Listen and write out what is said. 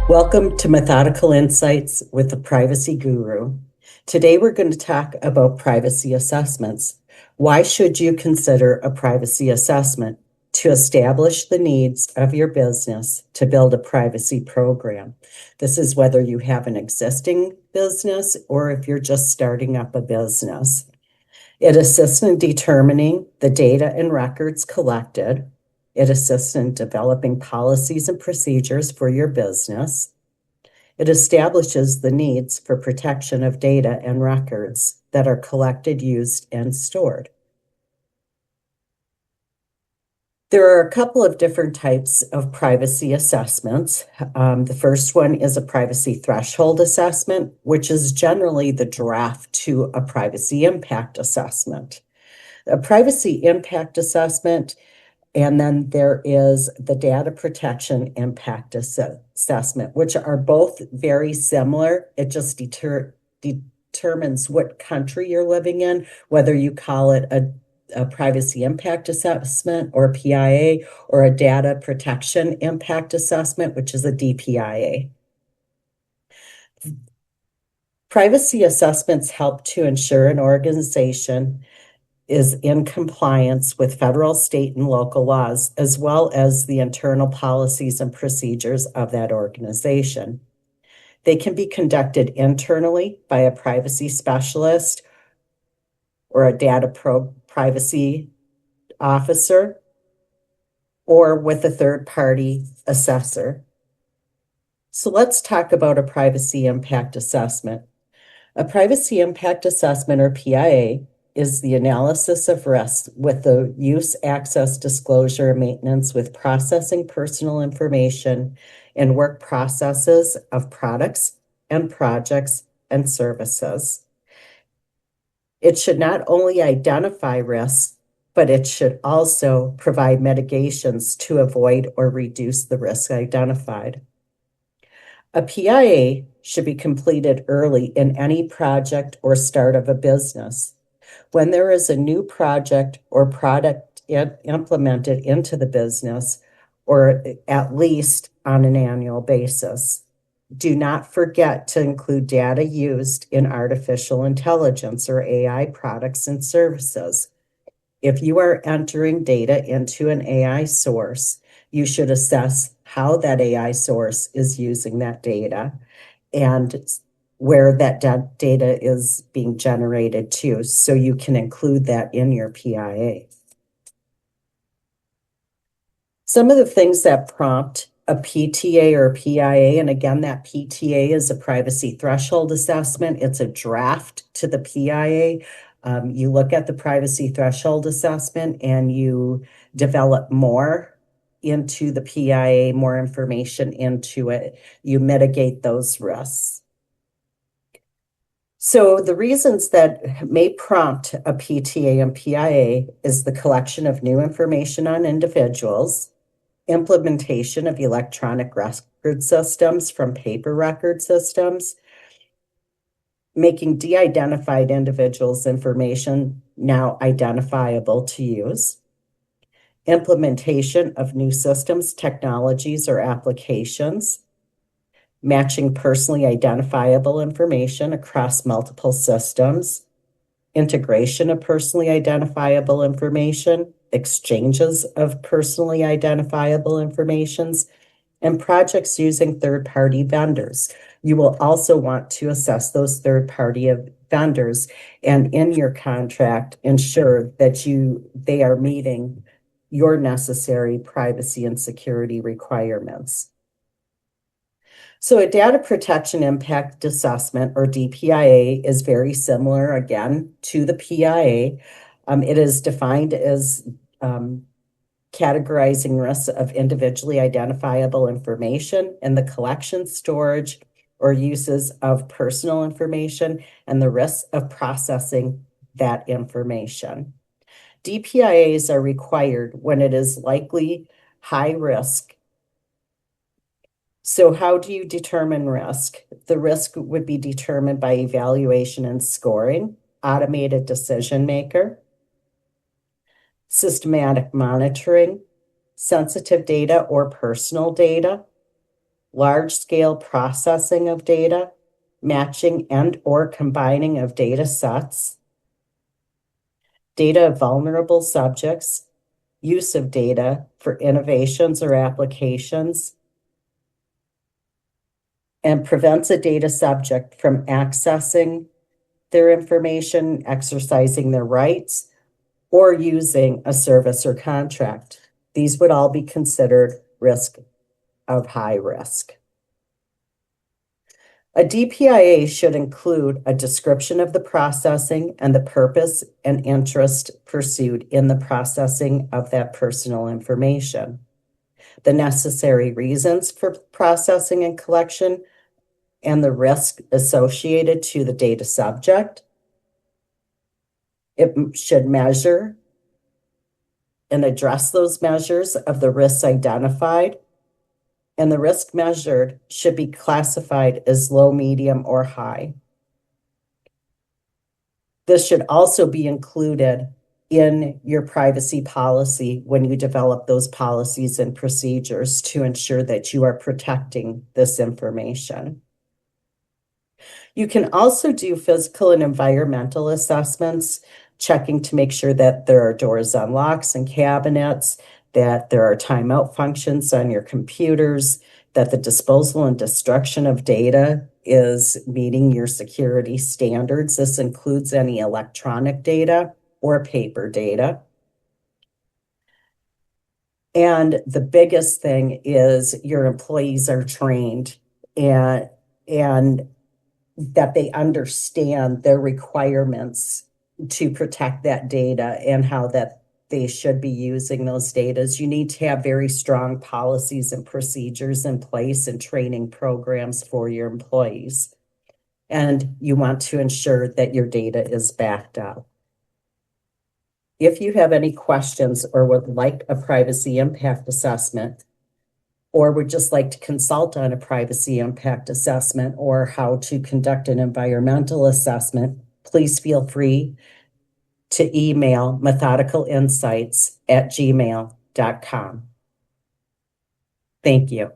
Welcome to Methodical Insights with the Privacy Guru. Today we're going to talk about privacy assessments. Why should you consider a privacy assessment? To establish the needs of your business to build a privacy program. This is whether you have an existing business or if you're just starting up a business. It assists in determining the data and records collected. It assists in developing policies and procedures for your business. It establishes the needs for protection of data and records that are collected, used, and stored. There are a couple of different types of privacy assessments. The first one is a privacy threshold assessment, which is generally the draft to a privacy impact assessment. A privacy impact assessment, and then there is the data protection impact assessment, which are both very similar. It just determines what country you're living in, whether you call it a privacy impact assessment or PIA, or a data protection impact assessment, which is a DPIA. Privacy assessments help to ensure an organization is in compliance with federal, state, and local laws, as well as the internal policies and procedures of that organization. They can be conducted internally by a privacy specialist or a data privacy officer, or with a third-party assessor. So let's talk about a privacy impact assessment. A privacy impact assessment, or PIA, is the analysis of risks with the use, access, disclosure, and maintenance with processing personal information in work processes of products and projects and services. It should not only identify risks, but it should also provide mitigations to avoid or reduce the risk identified. A PIA should be completed early in any project or start of a business. When there is a new project or product implemented into the business, or at least on an annual basis. Do not forget to include data used in artificial intelligence or AI products and services. If you are entering data into an AI source, you should assess how that AI source is using that data and where that data is being generated to, so you can include that in your PIA. Some of the things that prompt a PTA or PIA, and again, that PTA is a privacy threshold assessment. It's a draft to the PIA. You look at the privacy threshold assessment and you develop more into the PIA, more information into it. You mitigate those risks. So the reasons that may prompt a PTA and PIA is the collection of new information on individuals, implementation of electronic record systems from paper record systems, making de-identified individuals' information now identifiable to use, implementation of new systems, technologies, or applications, matching personally identifiable information across multiple systems, integration of personally identifiable information, exchanges of personally identifiable informations, and projects using third-party vendors. You will also want to assess those third-party vendors and in your contract ensure that they are meeting your necessary privacy and security requirements. So a data protection impact assessment, or DPIA, is very similar, again, to the PIA. It is defined as categorizing risks of individually identifiable information and the collection, storage, or uses of personal information and the risks of processing that information. DPIAs are required when it is likely high risk. So how do you determine risk? The risk would be determined by evaluation and scoring, automated decision maker, systematic monitoring, sensitive data or personal data, large-scale processing of data, matching and/or combining of data sets, data of vulnerable subjects, use of data for innovations or applications, and prevents a data subject from accessing their information, exercising their rights, or using a service or contract. These would all be considered risk of high risk. A DPIA should include a description of the processing and the purpose and interest pursued in the processing of that personal information, the necessary reasons for processing and collection, and the risk associated to the data subject. It should measure and address those measures of the risks identified, and the risk measured should be classified as low, medium, or high. This should also be included in your privacy policy when you develop those policies and procedures to ensure that you are protecting this information. You can also do physical and environmental assessments, checking to make sure that there are doors on locks and cabinets, that there are timeout functions on your computers, that the disposal and destruction of data is meeting your security standards. This includes any electronic data or paper data. And the biggest thing is your employees are trained and that they understand their requirements to protect that data and how that they should be using those data. You need to have very strong policies and procedures in place and training programs for your employees. And you want to ensure that your data is backed up. If you have any questions or would like a privacy impact assessment, or would just like to consult on a privacy impact assessment or how to conduct an environmental assessment, please feel free to email methodicalinsights@gmail.com. Thank you.